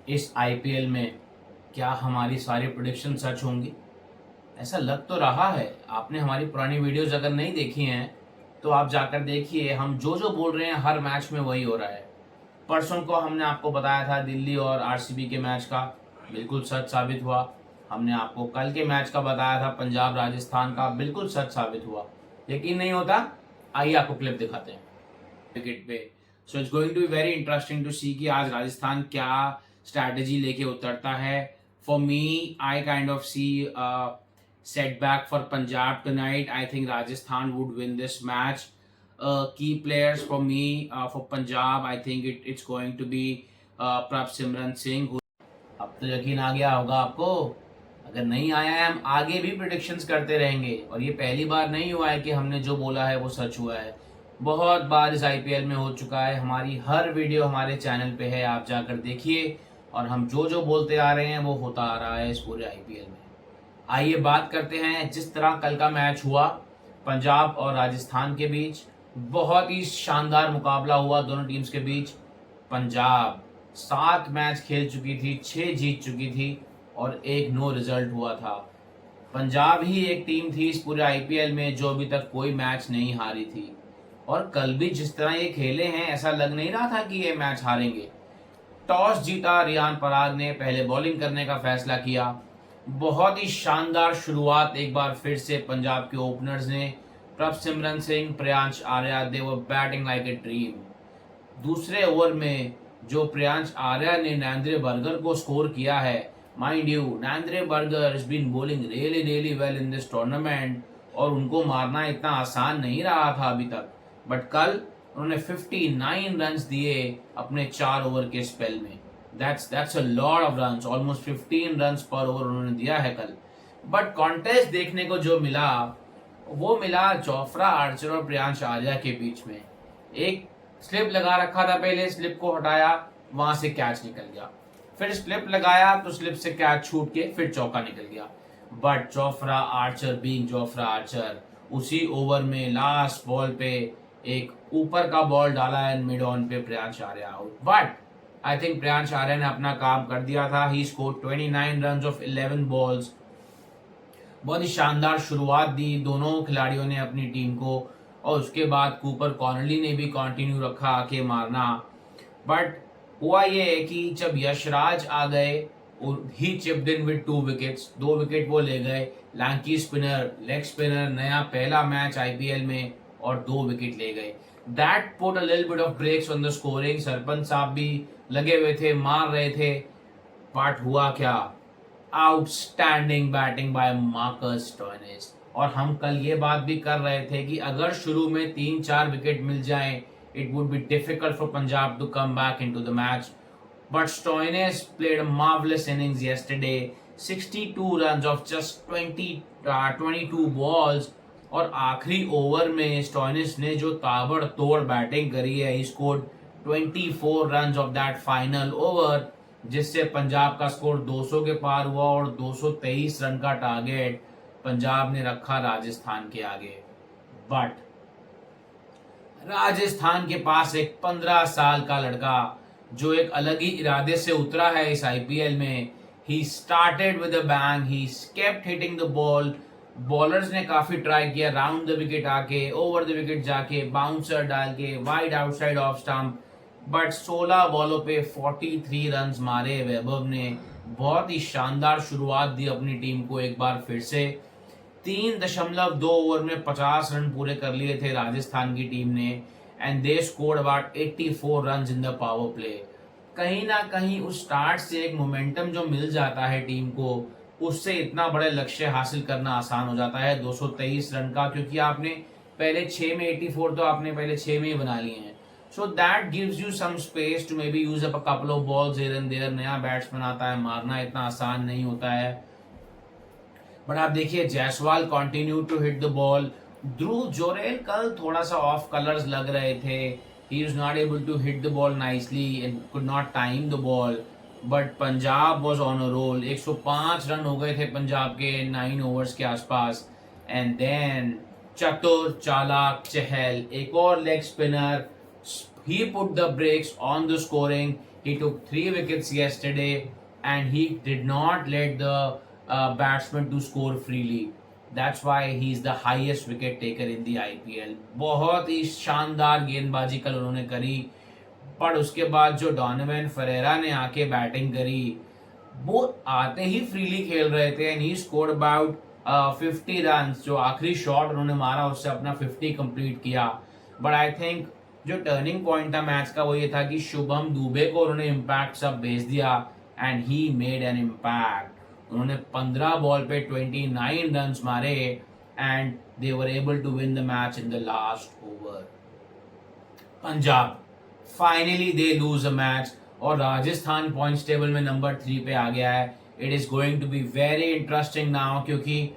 इस आईपीएल में क्या हमारी सारी प्रेडिक्शन सच होंगी? ऐसा लग तो रहा है। आपने हमारी पुरानी वीडियोस अगर नहीं देखी हैं तो आप जाकर देखिए, हम जो जो बोल रहे हैं हर मैच में वही हो रहा है। परसों को हमने आपको बताया था दिल्ली और आरसीबी के मैच का, बिल्कुल सच साबित हुआ। हमने आपको कल के मैच का बताया था पंजाब राजस्थान का, बिल्कुल सच साबित हुआ। यकीन नहीं होता? आइए आपको क्लिप दिखाते हैं विकेट पे। So it's going to be very interesting to see कि आज राजस्थान क्या स्ट्रैटेजी लेके उतरता है। For me, I kind of see setback for Punjab tonight. I think Rajasthan would win this match. Key players for me for Punjab, I think it's going to be Prabh Simran Singh. अब तो यकीन आ गया होगा आपको। अगर नहीं आया है, हम आगे भी प्रिडिक्शंस करते रहेंगे और ये पहली बार नहीं हुआ है कि हमने जो बोला है वो सच हुआ है। बहुत बार इस आईपीएल में हो चुका है। हमारी हर वीडियो हमारे चैनल पे है, आप जाकर देखिए। और हम जो जो बोलते आ रहे हैं वो होता आ रहा है इस पूरे आईपीएल में। आइए बात करते हैं जिस तरह कल का मैच हुआ पंजाब और राजस्थान के बीच। बहुत ही शानदार मुकाबला हुआ दोनों टीम्स के बीच। पंजाब 7 मैच खेल चुकी थी, 6 जीत चुकी थी और 1 नो रिजल्ट हुआ था। पंजाब ही एक टीम थी इस पूरे आईपीएल में जो अभी तक कोई मैच नहीं हारी थी। और कल भी जिस तरह ये खेले हैं, ऐसा लग नहीं रहा था कि ये मैच हारेंगे। टॉस जीता रियान पराग ने, पहले बॉलिंग करने का फैसला किया। बहुत ही शानदार शुरुआत एक बार फिर से पंजाब के ओपनर्स ने, प्रभ सिमरन सिंह, प्रियांश आर्या, दे वर बैटिंग लाइक ए ड्रीम। दूसरे ओवर में जो प्रियांश आर्या ने नैंद्रे बर्गर को स्कोर किया है, mind you Nandre Burger has been bowling really really well in this tournament और उनको मारना इतना आसान नहीं रहा था अभी तक। बट कल उन्होंने 59 रन्स दिए अपने 4 ओवर के स्पेल में। That's a lot of runs, almost 15 runs पर ओवर उन्होंने दिया है कल। बट कॉन्टेस्ट देखने को जो मिला वो मिला जोफ्रा आर्चर और प्रियांश आर्या के बीच में। एक स्लिप लगा रखा था, पहले स्लिप को हटाया, वहां से कैच निकल गया। फिर स्लिप लगाया तो स्लिप से कैच छूट के फिर चौका निकल गया। But Jofra Archer being Jofra Archer, उसी ओवर में लास्ट बॉल पे एक ऊपर का बॉल डाला एंड मिड ऑन पे Priyansh Arya out. But I think Priyansh Arya ने अपना काम कर दिया था। ही स्कोर 29 रन ऑफ 11 बॉल्स। बहुत ही शानदार शुरुआत दी दोनों खिलाड़ियों ने अपनी टीम को और उसके बाद कूपर कॉर्नली ने भी कंटिन्यू रखा आके मारना। बट हुआ ये है कि जब यशराज आ गए, he chipped in with 2 wickets, 2 wicket वो ले गए। लैंकी स्पिनर, लेग स्पिनर, नया पहला मैच आईपीएल में और 2 विकेट ले गए। That put a little bit of breaks on the scoring. Sarpanch साहब भी लगे हुए थे, मार रहे थे। बट हुआ क्या? Outstanding batting bye Marcus Stoinis. और हम कल ये बात भी कर रहे थे कि अगर शुरू में 3-4 विकेट मिल जाएं, it would be difficult for Punjab to come back into the match. But Stoinis played a marvelous innings yesterday. 62 runs of just 22 balls. और आखिरी ओवर में स्टोइनिस ने जो ताबड़तोड़ बैटिंग करी है, he scored 24 runs of that final over, जिससे पंजाब का स्कोर 200 के पार हुआ और 223 रन का टारगेट पंजाब ने रखा राजस्थान के आगे। बट राजस्थान के पास एक 15 साल का लड़का जो एक अलग ही इरादे से उतरा है इस आईपीएल में। He started with a bang, he kept hitting the ball. Bowlers ने काफी ट्राई किया राउंड द विकेट आके, ओवर द विकेट जाके, बाउंसर डाल के, wide outside off stump. But 16 बॉलों पे 43 रन्स मारे वैभव ने। बहुत ही शानदार शुरुआत दी अपनी टीम को एक बार फिर से। 3.2 ओवर में 50 रन पूरे कर लिए थे राजस्थान की टीम ने and they scored about 84 runs in the power play. कहीं ना कहीं उस स्टार्ट से एक मोमेंटम जो मिल जाता है टीम को, उससे इतना बड़े लक्ष्य हासिल करना आसान हो जाता है 223 रन का, क्योंकि आपने पहले 6 में 84 तो आपने पहले 6 में ही बना लिए हैं। So that gives you some space to maybe use up a couple of balls here and there. नया बैट्समैन आता है, मारना इतना आसान नहीं होता है। बट आप देखिए Jaiswal continue to hit the ball. Dhruv Jurel कल थोड़ा सा ऑफ कलर्स लग रहे थे। He is not able to hit the ball nicely and could not time the ball. But Punjab was on a roll. 105 run हो गए थे पंजाब के 9 ओवर्स के आसपास। एंड देन चतुर चालाक चहल, एक और leg spinner, he put the brakes on the scoring. He took 3 wickets yesterday and he did not let the batsman to score freely. That's why he is the highest wicket taker in the IPL. बहुत ही शानदार गेंदबाजी कल उन्होंने करी, पर उसके बाद जो डॉनोवन फरेरा ने आके बैटिंग करी, वो आते ही फ्रीली खेल रहे थे and he scored about 50 run. जो आखिरी शॉट उन्होंने मारा उससे अपना 50 कंप्लीट किया। बट आई थिंक जो टर्निंग पॉइंट था मैच का वो ये था कि शुभम दुबे को उन्होंने इम्पैक्ट सब भेज दिया and he made an impact. उन्होंने 15 बॉल पे 29 रन मारे and they were able to win the match in the last over. Punjab finally they lose a match और राजस्थान पॉइंट्स टेबल में नंबर 3 पे आ गया है। It is going to be very interesting now, क्योंकि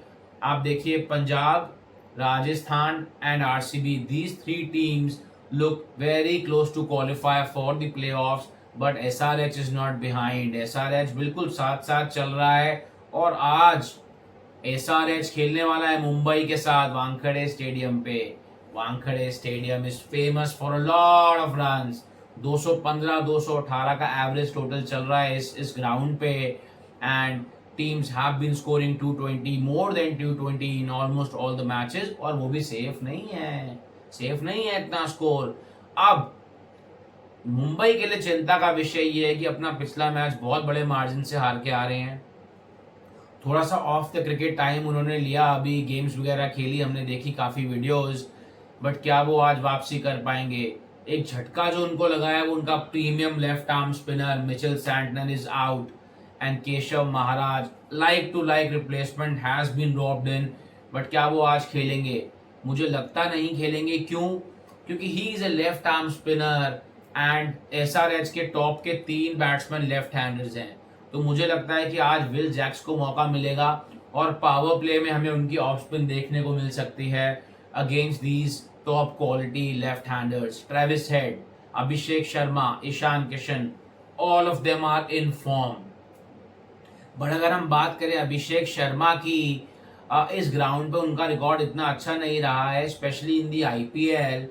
आप देखिए Punjab, Rajasthan and RCB, these 3 teams look very close to qualify for the playoffs, but SRH is not behind. SRH बिल्कुल साथ साथ चल रहा है और आज SRH खेलने वाला है मुंबई के साथ वानखेड़े स्टेडियम पे। Wankhede stadium is famous for a lot of runs. 215 218 का एवरेज टोटल चल रहा है इस ग्राउंड पे and teams have been scoring 220 more than 220 in almost all the matches, और वो भी सेफ नहीं है इतना स्कोर। अब मुंबई के लिए चिंता का विषय ये है कि अपना पिछला मैच बहुत बड़े मार्जिन से हार के आ रहे हैं। थोड़ा सा ऑफ द क्रिकेट टाइम उन्होंने लिया, अभी गेम्स वगैरह खेली, हमने देखी काफी वीडियोस, बट क्या वो आज वापसी कर पाएंगे? एक झटका जो उनको लगा है वो उनका premium left arm spinner Mitchell Santner is out and Keshav Maharaj like to like replacement has been dropped in, but क्या वो आज खेलेंगे? मुझे लगता नहीं खेलेंगे। क्यों? क्योंकि he is a left arm spinner and SRH के टॉप के 3 बैट्समैन लेफ्ट हैंडर्स हैं, तो मुझे लगता है कि आज विल जैक्स को मौका मिलेगा और पावर प्ले में हमें उनकी ऑफ स्पिन देखने को मिल सकती है against these top quality left handers. Travis Head, Abhishek Sharma, Ishan Kishan, all of them are in form. But अगर हम बात करें अभिषेक शर्मा की, इस ग्राउंड पे उनका रिकॉर्ड इतना अच्छा नहीं रहा है, specially in the IPL.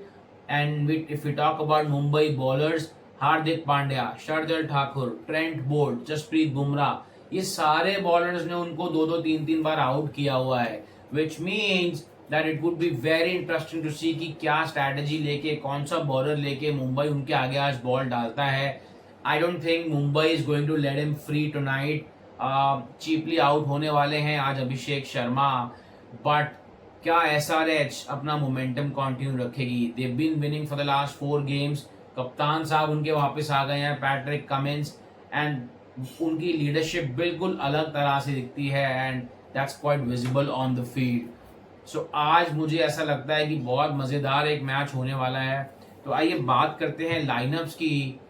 And if you talk about Mumbai bowlers, Hardik Pandya, Shardul Thakur, Trent Boult, Jasprit Bumrah, ये सारे बॉलर्स ने उनको 2-2 3-3 बार आउट किया हुआ है, which means that it would be very interesting to see कि क्या स्ट्रैटेजी लेके, कौन सा बॉलर लेके मुंबई उनके आगे आज बॉल डालता है। I don't think Mumbai is going to let him free tonight. Cheaply out होने वाले हैं आज अभिषेक शर्मा, बट क्या एसआरएच अपना मोमेंटम कंटिन्यू रखेगी? They been winning for the last 4 games. कप्तान साहब उनके वापस आ गए हैं, पैट्रिक कमिंस, एंड उनकी लीडरशिप बिल्कुल अलग तरह से दिखती है and that's quite visible on the field. So आज मुझे ऐसा लगता है कि बहुत मज़ेदार एक मैच होने वाला है। तो आइए बात करते हैं लाइनअप्स की।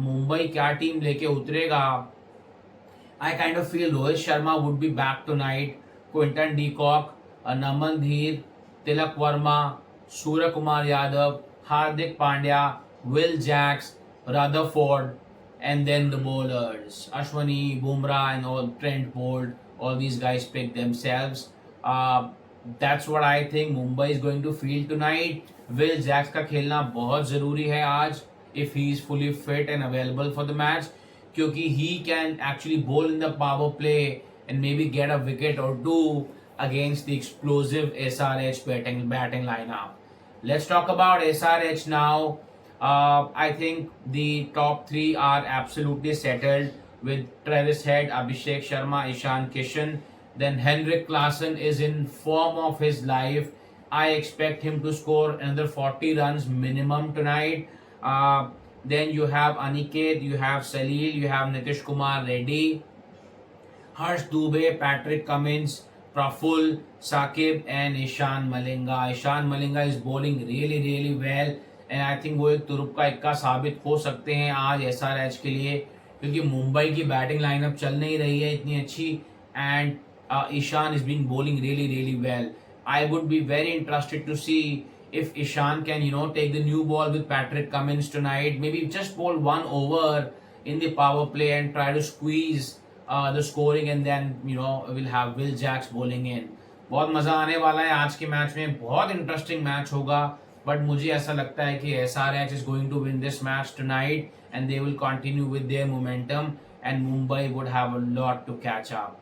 मुंबई क्या टीम लेके उतरेगा? I kind of feel Rohit Sharma would be back tonight. Quinton de Kock, Naman Dheer, Tilak Verma, Surya Kumar Yadav, Hardik Pandya, Will Jacks, Rutherford, and then the bowlers Ashwani, Bumrah, and all Trent Bolt. All these guys pick themselves. That's what I think Mumbai is going to field tonight. Will Jacks का खेलना बहुत ज़रूरी है आज, if he is fully fit and available for the match. क्योंकि he can actually bowl in the power play and maybe get a wicket or 2 against the explosive SRH batting lineup. Let's talk about SRH now. I think the top 3 are absolutely settled with Travis Head, Abhishek Sharma, Ishan Kishan. Then Henrik Klassen is in form of his life. I expect him to score another 40 runs minimum tonight. Then you have Aniket, you have Salil, you have Nitish Kumar Reddy, Harsh Dubey, Patrick Cummins, Praful, Sakib and Ishan Malinga. Ishan Malinga is bowling really well and I think वो एक तुरुप का इक्का साबित हो सकते हैं आज SRH के लिए, क्योंकि मुंबई की बैटिंग लाइनअप चल नहीं रही है इतनी अच्छी and Ishan is been bowling really well. I would be very interested to see if Ishan can, take the new ball with Patrick Cummins tonight, maybe just bowl 1 over in the power play and try to squeeze the scoring, and then we'll have Will Jacks bowling in. बहुत मजा आने वाला है आज के match में, बहुत interesting match होगा। बट मुझे ऐसा लगता है कि SRH is going to win this match tonight and they will continue with their momentum and Mumbai would have a lot to catch up.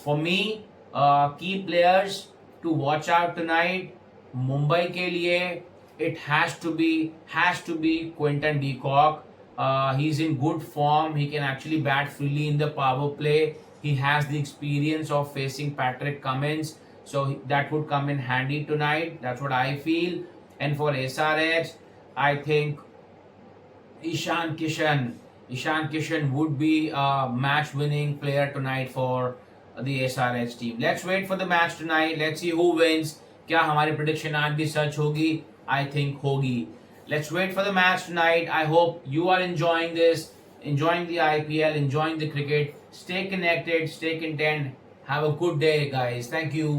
For me, key players to watch out tonight. Mumbai के लिए it has to be Quinton de Kock. He's in good form. He can actually bat freely in the power play. He has the experience of facing Patrick Cummins, so that would come in handy tonight. That's what I feel. And for SRH, I think Ishan Kishan. Ishan Kishan would be a match-winning player tonight for the SRH team. Let's wait for the match tonight. Let's see who wins. क्या हमारी prediction आज भी सच होगी? I think होगी. Let's wait for the match tonight. I hope you are enjoying this, enjoying the IPL, enjoying the cricket. Stay connected, stay content. Have a good day, guys. Thank you.